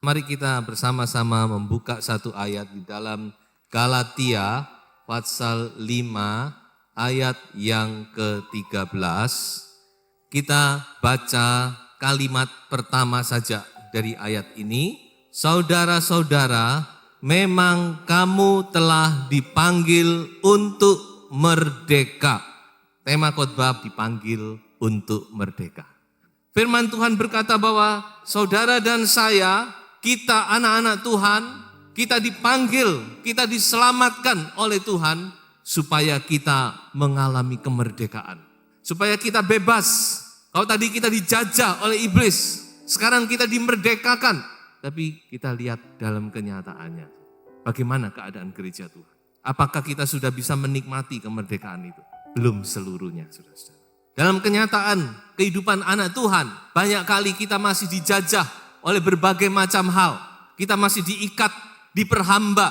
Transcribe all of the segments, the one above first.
Mari kita bersama-sama membuka satu ayat di dalam Galatia pasal 5 ayat yang ke-13. Kita baca kalimat pertama saja dari ayat ini. Saudara-saudara, memang kamu telah dipanggil untuk merdeka. Tema khotbah dipanggil untuk merdeka. Firman Tuhan berkata bahwa saudara dan saya, kita anak-anak Tuhan, kita dipanggil, kita diselamatkan oleh Tuhan supaya kita mengalami kemerdekaan. Supaya kita bebas. Kalau tadi kita dijajah oleh iblis, sekarang kita dimerdekakan. Tapi kita lihat dalam kenyataannya, bagaimana keadaan gereja Tuhan. Apakah kita sudah bisa menikmati kemerdekaan itu? Belum seluruhnya, saudara-saudara. Dalam kenyataan kehidupan anak Tuhan, banyak kali kita masih dijajah oleh berbagai macam hal. Kita masih diikat, diperhamba.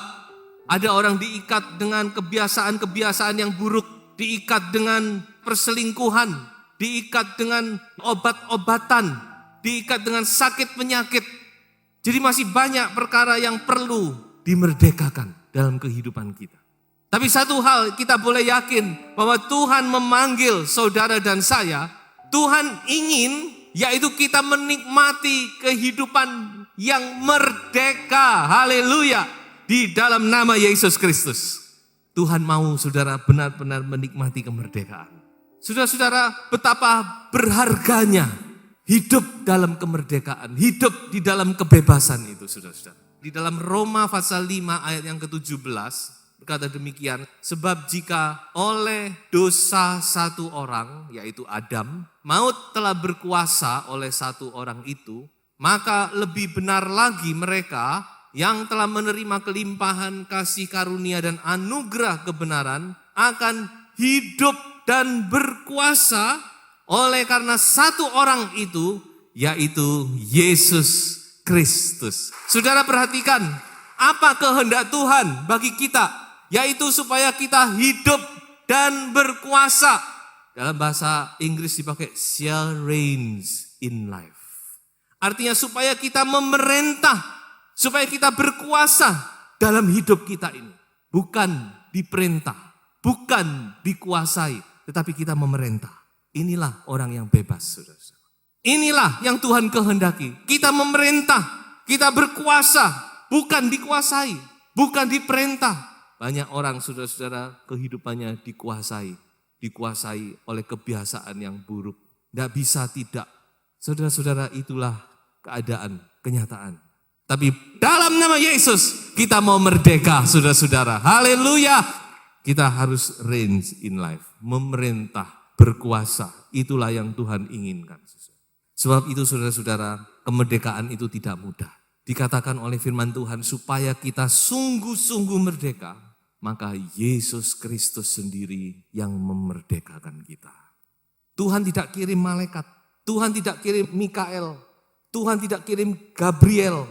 Ada orang diikat dengan kebiasaan-kebiasaan yang buruk, diikat dengan perselingkuhan, diikat dengan obat-obatan, diikat dengan sakit penyakit. Jadi masih banyak perkara yang perlu dimerdekakan dalam kehidupan kita. Tapi satu hal kita boleh yakin bahwa Tuhan memanggil saudara dan saya. Tuhan ingin yaitu kita menikmati kehidupan yang merdeka. Haleluya. Di dalam nama Yesus Kristus. Tuhan mau saudara benar-benar menikmati kemerdekaan. Saudara-saudara, betapa berharganya hidup dalam kemerdekaan. Hidup di dalam kebebasan itu, saudara-saudara. Di dalam Roma pasal 5 ayat yang ke-17. Berkata demikian, sebab jika oleh dosa satu orang, yaitu Adam, maut telah berkuasa oleh satu orang itu, maka lebih benar lagi mereka yang telah menerima kelimpahan kasih karunia dan anugerah kebenaran akan hidup dan berkuasa oleh karena satu orang itu, yaitu Yesus Kristus. Saudara perhatikan, apa kehendak Tuhan bagi kita? Yaitu supaya kita hidup dan berkuasa. Dalam bahasa Inggris dipakai shall reigns in life. Artinya supaya kita memerintah, supaya kita berkuasa dalam hidup kita ini. Bukan diperintah, bukan dikuasai, tetapi kita memerintah. Inilah orang yang bebas, saudara-saudara. Inilah yang Tuhan kehendaki. Kita memerintah, kita berkuasa, bukan dikuasai, bukan diperintah. Banyak orang saudara-saudara kehidupannya dikuasai oleh kebiasaan yang buruk. Tidak bisa tidak. Saudara-saudara itulah keadaan, kenyataan. Tapi dalam nama Yesus kita mau merdeka saudara-saudara. Haleluya. Kita harus reign in life. Memerintah, berkuasa. Itulah yang Tuhan inginkan. Sebab itu saudara-saudara, kemerdekaan itu tidak mudah. Dikatakan oleh firman Tuhan supaya kita sungguh-sungguh merdeka, maka Yesus Kristus sendiri yang memerdekakan kita. Tuhan tidak kirim malaikat, Tuhan tidak kirim Mikael, Tuhan tidak kirim Gabriel,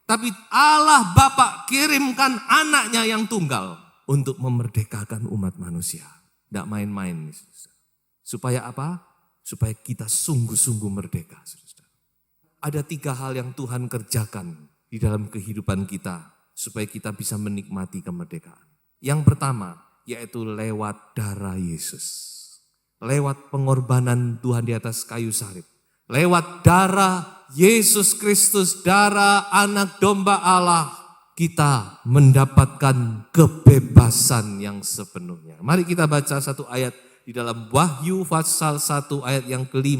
tapi Allah Bapa kirimkan anaknya yang tunggal untuk memerdekakan umat manusia. Tidak main-main. Supaya apa? Supaya kita sungguh-sungguh merdeka. Ada 3 hal yang Tuhan kerjakan di dalam kehidupan kita supaya kita bisa menikmati kemerdekaan. Yang pertama yaitu lewat darah Yesus. Lewat pengorbanan Tuhan di atas kayu salib. Lewat darah Yesus Kristus, darah anak domba Allah, kita mendapatkan kebebasan yang sepenuhnya. Mari kita baca satu ayat di dalam Wahyu pasal 1 ayat yang ke-5,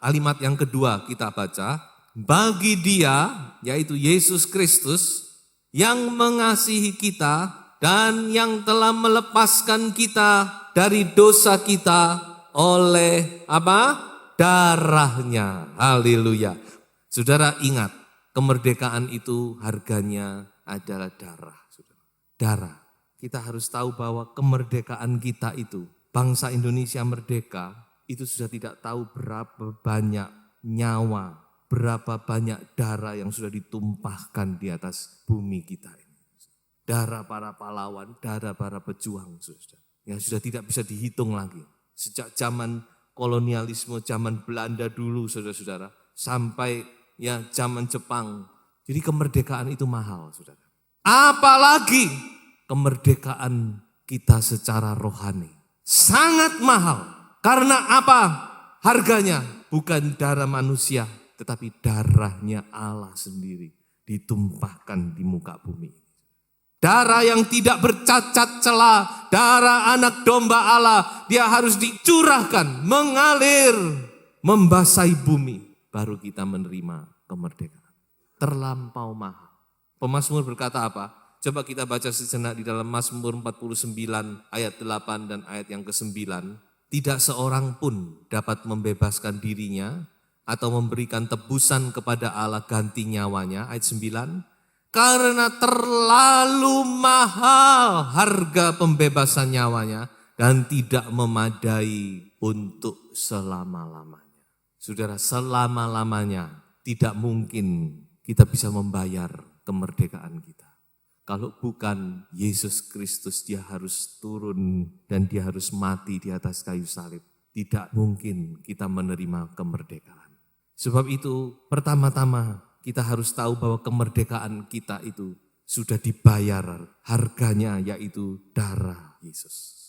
kalimat yang kedua kita baca. Bagi Dia, yaitu Yesus Kristus, yang mengasihi kita dan yang telah melepaskan kita dari dosa kita oleh apa? Darahnya. Haleluya. Saudara ingat, kemerdekaan itu harganya adalah darah. Darah. Kita harus tahu bahwa kemerdekaan kita itu, bangsa Indonesia merdeka, itu sudah tidak tahu berapa banyak nyawa, berapa banyak darah yang sudah ditumpahkan di atas bumi kita ini. Darah para pahlawan, darah para pejuang, saudara. Yang sudah tidak bisa dihitung lagi. Sejak zaman kolonialisme, zaman Belanda dulu, saudara-saudara, sampai ya zaman Jepang, Jadi kemerdekaan itu mahal, saudara. Apalagi kemerdekaan kita secara rohani. Sangat mahal. Karena apa? Harganya bukan darah manusia, tetapi darahnya Allah sendiri ditumpahkan di muka bumi. Darah yang tidak bercacat celah, darah anak domba Allah, dia harus dicurahkan, mengalir, membasahi bumi. Baru kita menerima kemerdekaan. Terlampau mahal. Pemazmur berkata apa? Coba kita baca sejenak di dalam Mazmur 49 ayat 8 dan ayat yang ke-9. Tidak seorang pun dapat membebaskan dirinya atau memberikan tebusan kepada Allah ganti nyawanya. Ayat 9. Karena terlalu mahal harga pembebasan nyawanya dan tidak memadai untuk selama-lamanya. Saudara, selama-lamanya tidak mungkin kita bisa membayar kemerdekaan kita. Kalau bukan Yesus Kristus, dia harus turun dan dia harus mati di atas kayu salib. Tidak mungkin kita menerima kemerdekaan. Sebab itu pertama-tama kita harus tahu bahwa kemerdekaan kita itu sudah dibayar harganya, yaitu darah Yesus.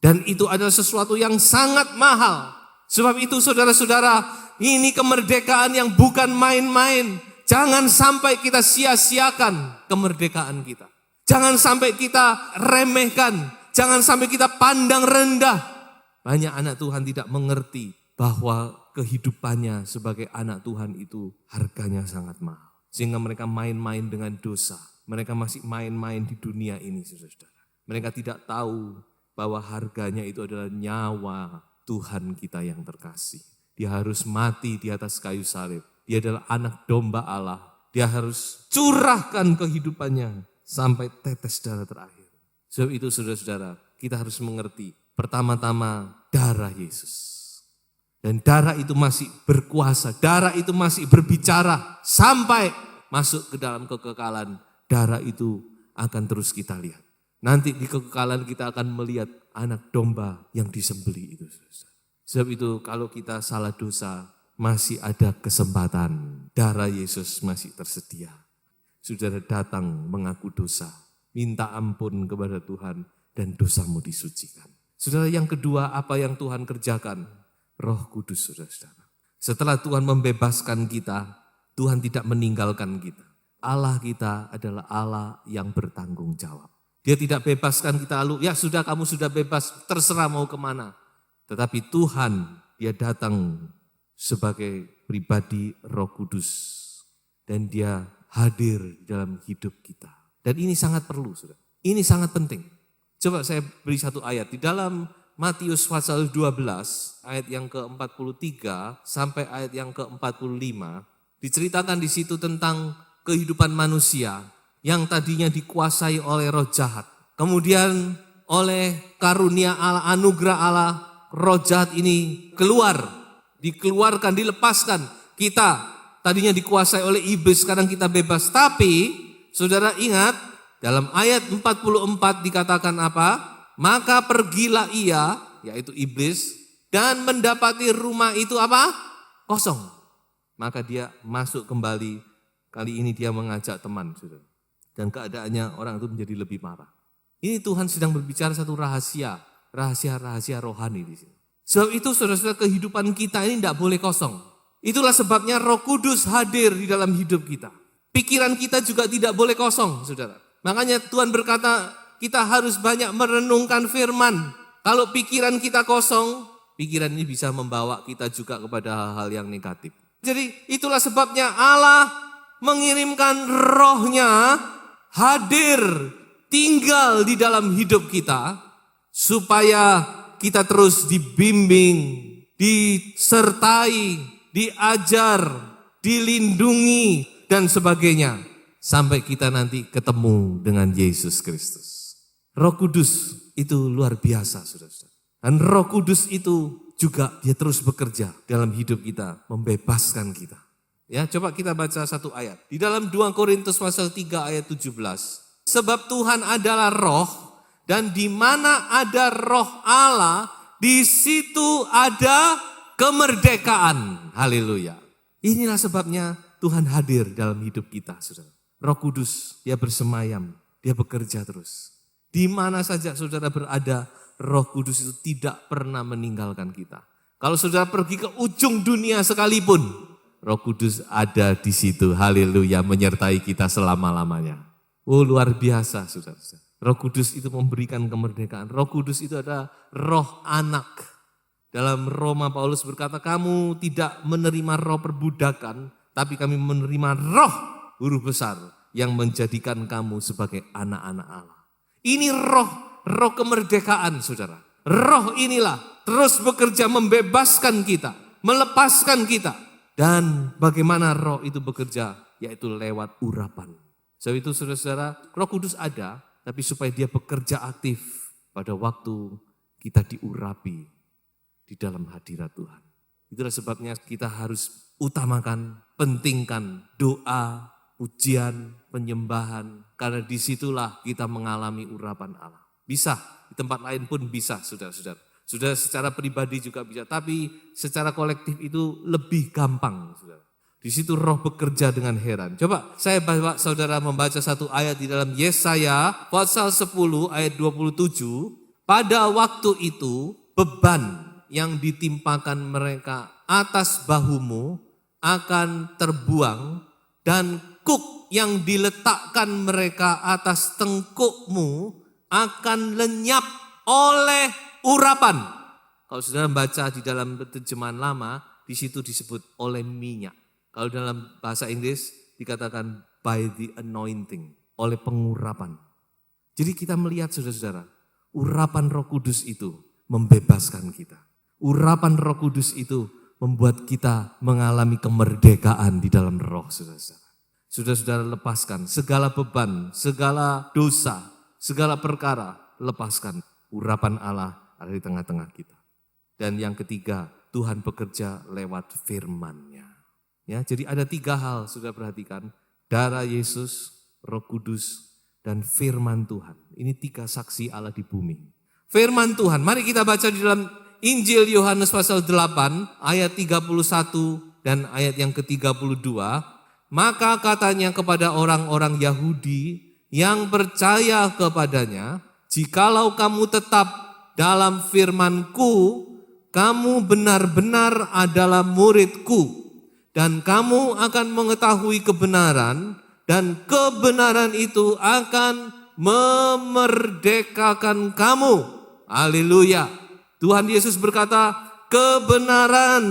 Dan itu adalah sesuatu yang sangat mahal. Sebab itu saudara-saudara, ini kemerdekaan yang bukan main-main. Jangan sampai kita sia-siakan kemerdekaan kita. Jangan sampai kita remehkan. Jangan sampai kita pandang rendah. Banyak anak Tuhan tidak mengerti bahwa kehidupannya sebagai anak Tuhan itu harganya sangat mahal. Sehingga mereka main-main dengan dosa. Mereka masih main-main di dunia ini, saudara-saudara. Mereka tidak tahu bahwa harganya itu adalah nyawa Tuhan kita yang terkasih. Dia harus mati di atas kayu salib. Dia adalah anak domba Allah. Dia harus curahkan kehidupannya sampai tetes darah terakhir. Sebab itu saudara-saudara, kita harus mengerti. Pertama-tama darah Yesus. Dan darah itu masih berkuasa, darah itu masih berbicara sampai masuk ke dalam kekekalan. Darah itu akan terus kita lihat. Nanti di kekekalan kita akan melihat anak domba yang disembelih itu. Sebab itu kalau kita salah dosa, masih ada kesempatan. Darah Yesus masih tersedia. Saudara datang mengaku dosa, minta ampun kepada Tuhan dan dosamu disucikan. Saudara, yang kedua, apa yang Tuhan kerjakan? Roh Kudus, saudara-saudara. Setelah Tuhan membebaskan kita, Tuhan tidak meninggalkan kita. Allah kita adalah Allah yang bertanggung jawab. Dia tidak bebaskan kita lalu, ya sudah kamu sudah bebas, terserah mau kemana. Tetapi Tuhan, dia datang sebagai pribadi Roh Kudus. Dan dia hadir dalam hidup kita. Dan ini sangat perlu, saudara. Ini sangat penting. Coba saya beri satu ayat. Di dalam Matius pasal 12 ayat yang ke-43 sampai ayat yang ke-45 diceritakan di situ tentang kehidupan manusia yang tadinya dikuasai oleh roh jahat. Kemudian oleh karunia Allah, anugerah Allah, roh jahat ini dikeluarkan, dilepaskan. Kita tadinya dikuasai oleh iblis, sekarang kita bebas. Tapi saudara ingat dalam ayat 44 dikatakan apa? Maka pergilah ia, yaitu iblis, dan mendapati rumah itu apa? Kosong. Maka dia masuk kembali, kali ini dia mengajak teman. Saudara. Dan keadaannya orang itu menjadi lebih marah. Ini Tuhan sedang berbicara satu rahasia rohani di sini. Sebab itu saudara-saudara, kehidupan kita ini tidak boleh kosong. Itulah sebabnya Roh Kudus hadir di dalam hidup kita. Pikiran kita juga tidak boleh kosong, saudara. Makanya Tuhan berkata, kita harus banyak merenungkan firman. Kalau pikiran kita kosong, pikiran ini bisa membawa kita juga kepada hal-hal yang negatif. Jadi itulah sebabnya Allah mengirimkan rohnya hadir, tinggal di dalam hidup kita. Supaya kita terus dibimbing, disertai, diajar, dilindungi dan sebagainya. Sampai kita nanti ketemu dengan Yesus Kristus. Roh Kudus itu luar biasa, saudara-saudara. Dan Roh Kudus itu juga dia terus bekerja dalam hidup kita, membebaskan kita. Ya, coba kita baca satu ayat. Di dalam 2 Korintus pasal 3 ayat 17. Sebab Tuhan adalah roh, dan di mana ada roh Allah, di situ ada kemerdekaan. Haleluya. Inilah sebabnya Tuhan hadir dalam hidup kita, saudara. Roh Kudus, dia bersemayam, dia bekerja terus. Di mana saja saudara berada, Roh Kudus itu tidak pernah meninggalkan kita. Kalau saudara pergi ke ujung dunia sekalipun, Roh Kudus ada di situ, haleluya, menyertai kita selama-lamanya. Oh, luar biasa, saudara. Roh Kudus itu memberikan kemerdekaan. Roh Kudus itu adalah roh anak. Dalam Roma Paulus berkata, kamu tidak menerima roh perbudakan, tapi kami menerima roh huruf besar yang menjadikan kamu sebagai anak-anak Allah. Ini roh kemerdekaan, saudara. Roh inilah terus bekerja membebaskan kita, melepaskan kita. Dan bagaimana roh itu bekerja? Yaitu lewat urapan. Sebab itu saudara-saudara, Roh Kudus ada, tapi supaya dia bekerja aktif pada waktu kita diurapi di dalam hadirat Tuhan. Itulah sebabnya kita harus utamakan, pentingkan doa, pujian, penyembahan. Karena disitulah kita mengalami urapan Allah. Bisa, di tempat lain pun bisa, saudara-saudara. Sudah secara pribadi juga bisa, tapi secara kolektif itu lebih gampang, saudara. Di situ roh bekerja dengan heran. Coba saya bawa saudara membaca satu ayat di dalam Yesaya pasal 10 ayat 27. Pada waktu itu beban yang ditimpakan mereka atas bahumu akan terbuang dan kuk yang diletakkan mereka atas tengkukmu akan lenyap oleh urapan. Kalau saudara baca di dalam terjemahan lama, di situ disebut oleh minyak. Kalau dalam bahasa Inggris dikatakan by the anointing, oleh pengurapan. Jadi kita melihat saudara-saudara, urapan Roh Kudus itu membebaskan kita. Urapan Roh Kudus itu membuat kita mengalami kemerdekaan di dalam roh, saudara-saudara. Saudara-saudara lepaskan segala beban, segala dosa, segala perkara, lepaskan. Urapan Allah ada di tengah-tengah kita. Dan yang ketiga, Tuhan bekerja lewat firman-Nya. Ya, jadi ada 3 hal, sudah perhatikan. Darah Yesus, Roh Kudus, dan firman Tuhan. Ini 3 saksi Allah di bumi. Firman Tuhan, mari kita baca di dalam Injil Yohanes pasal 8 ayat 31 dan ayat yang ke-32. Maka katanya kepada orang-orang Yahudi yang percaya kepadanya, jikalau kamu tetap dalam firman-Ku, kamu benar-benar adalah murid-Ku. Dan kamu akan mengetahui kebenaran, dan kebenaran itu akan memerdekakan kamu. Haleluya. Tuhan Yesus berkata, kebenaran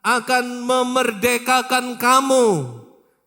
akan memerdekakan kamu.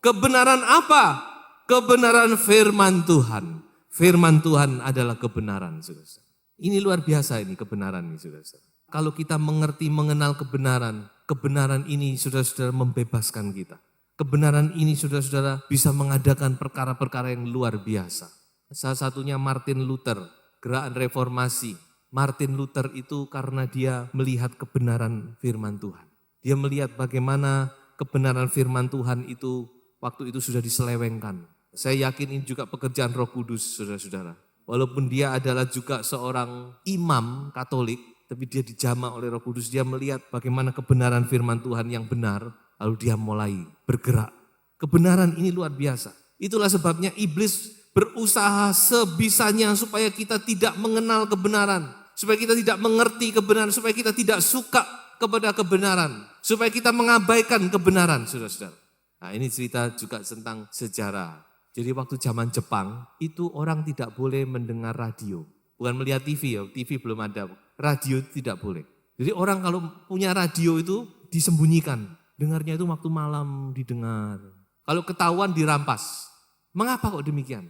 Kebenaran apa? Kebenaran firman Tuhan. Firman Tuhan adalah kebenaran, saudara. Ini luar biasa ini kebenaran ini, saudara. Kalau kita mengerti, mengenal kebenaran, kebenaran ini saudara-saudara membebaskan kita. Kebenaran ini saudara-saudara bisa mengadakan perkara-perkara yang luar biasa. Salah satunya Martin Luther, gerakan reformasi. Martin Luther itu karena dia melihat kebenaran firman Tuhan. Dia melihat bagaimana kebenaran firman Tuhan itu waktu itu sudah diselewengkan. Saya yakin ini juga pekerjaan Roh Kudus, saudara-saudara. Walaupun dia adalah juga seorang imam Katolik, tapi dia dijamah oleh Roh Kudus. Dia melihat bagaimana kebenaran firman Tuhan yang benar, lalu dia mulai bergerak. Kebenaran ini luar biasa. Itulah sebabnya iblis berusaha sebisanya supaya kita tidak mengenal kebenaran, supaya kita tidak mengerti kebenaran, supaya kita tidak suka kepada kebenaran, supaya kita mengabaikan kebenaran, saudara-saudara. Nah, ini cerita juga tentang sejarah. Jadi waktu zaman Jepang, itu orang tidak boleh mendengar radio. Bukan melihat TV ya, TV belum ada. Radio tidak boleh. Jadi orang kalau punya radio itu disembunyikan. Dengarnya itu waktu malam didengar. Kalau ketahuan dirampas. Mengapa kok demikian?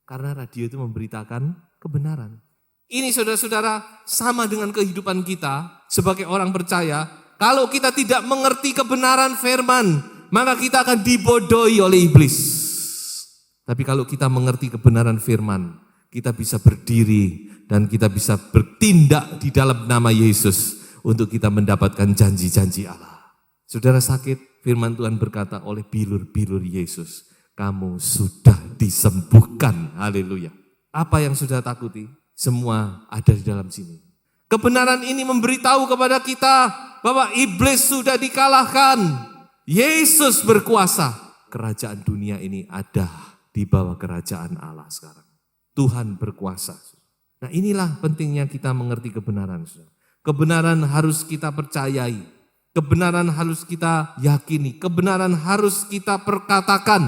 Karena radio itu memberitakan kebenaran. Ini saudara-saudara sama dengan kehidupan kita sebagai orang percaya. Kalau kita tidak mengerti kebenaran firman, maka kita akan dibodohi oleh iblis. Tapi kalau kita mengerti kebenaran firman, kita bisa berdiri dan kita bisa bertindak di dalam nama Yesus untuk kita mendapatkan janji-janji Allah. Saudara sakit, firman Tuhan berkata oleh bilur-bilur Yesus, kamu sudah disembuhkan. Haleluya. Apa yang sudah takuti? Semua ada di dalam sini. Kebenaran ini memberitahu kepada kita bahwa iblis sudah dikalahkan. Yesus berkuasa. Kerajaan dunia ini ada di bawah kerajaan Allah sekarang. Tuhan berkuasa. Nah inilah pentingnya kita mengerti kebenaran. Kebenaran harus kita percayai. Kebenaran harus kita yakini. Kebenaran harus kita perkatakan.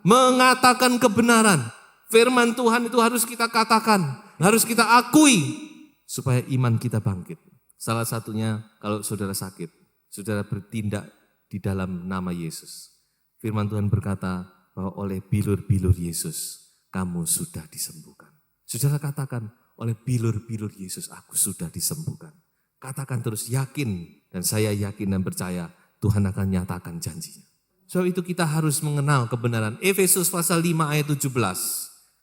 Mengatakan kebenaran. Firman Tuhan itu harus kita katakan. Harus kita akui. Supaya iman kita bangkit. Salah satunya kalau saudara sakit. Saudara bertindak di dalam nama Yesus. Firman Tuhan berkata bahwa oleh bilur-bilur Yesus kamu sudah disembuhkan. Saudara katakan, oleh bilur-bilur Yesus aku sudah disembuhkan. Katakan terus, yakin, dan saya yakin dan percaya Tuhan akan nyatakan janjinya. Sebab itu kita harus mengenal kebenaran. Efesus pasal 5 ayat 17.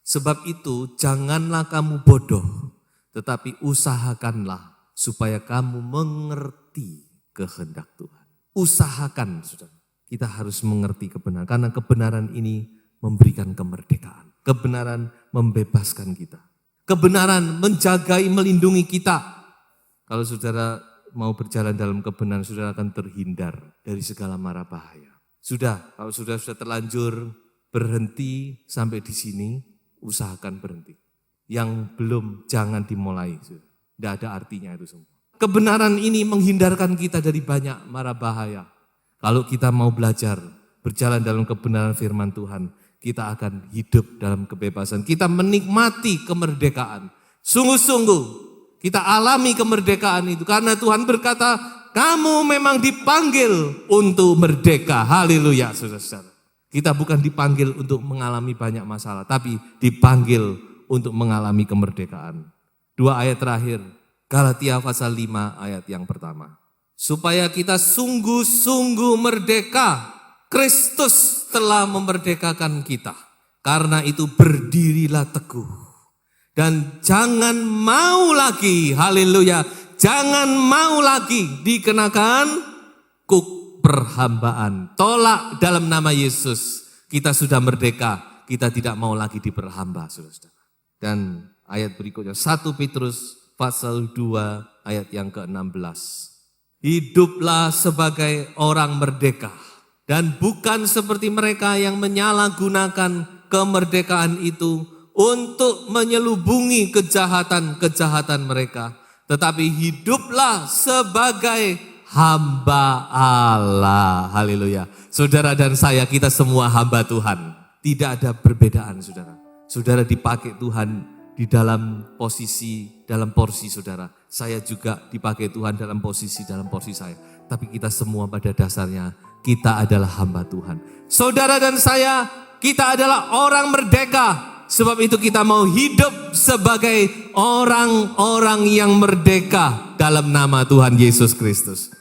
Sebab itu janganlah kamu bodoh, tetapi usahakanlah supaya kamu mengerti kehendak Tuhan. Usahakan, saudara. Kita harus mengerti kebenaran, karena kebenaran ini memberikan kemerdekaan. Kebenaran membebaskan kita. Kebenaran menjagai, melindungi kita. Kalau saudara mau berjalan dalam kebenaran, saudara akan terhindar dari segala mara bahaya. Kalau sudah terlanjur berhenti sampai di sini, usahakan berhenti. Yang belum, jangan dimulai. Tidak ada artinya itu semua. Kebenaran ini menghindarkan kita dari banyak mara bahaya. Kalau kita mau belajar, berjalan dalam kebenaran firman Tuhan, kita akan hidup dalam kebebasan. Kita menikmati kemerdekaan. Sungguh-sungguh kita alami kemerdekaan itu. Karena Tuhan berkata, kamu memang dipanggil untuk merdeka. Haleluya, saudara-saudara. Kita bukan dipanggil untuk mengalami banyak masalah, tapi dipanggil untuk mengalami kemerdekaan. 2 ayat terakhir, Galatia pasal 5 ayat yang pertama. Supaya kita sungguh-sungguh merdeka. Kristus telah memerdekakan kita. Karena itu berdirilah teguh. Dan jangan mau lagi, haleluya, jangan mau lagi dikenakan kuk perhambaan. Tolak dalam nama Yesus. Kita sudah merdeka, kita tidak mau lagi diperhamba, saudara-saudara. Dan ayat berikutnya, 1 Petrus pasal 2 ayat yang ke-16. Hiduplah sebagai orang merdeka dan bukan seperti mereka yang menyalahgunakan kemerdekaan itu untuk menyelubungi kejahatan-kejahatan mereka. Tetapi hiduplah sebagai hamba Allah. Haleluya. Saudara dan saya, kita semua hamba Tuhan. Tidak ada perbedaan, saudara. Saudara dipakai Tuhan di dalam porsi saudara. Saya juga dipakai Tuhan dalam porsi saya. Tapi kita semua pada dasarnya, kita adalah hamba Tuhan. Saudara dan saya, kita adalah orang merdeka. Sebab itu kita mau hidup sebagai orang-orang yang merdeka dalam nama Tuhan Yesus Kristus.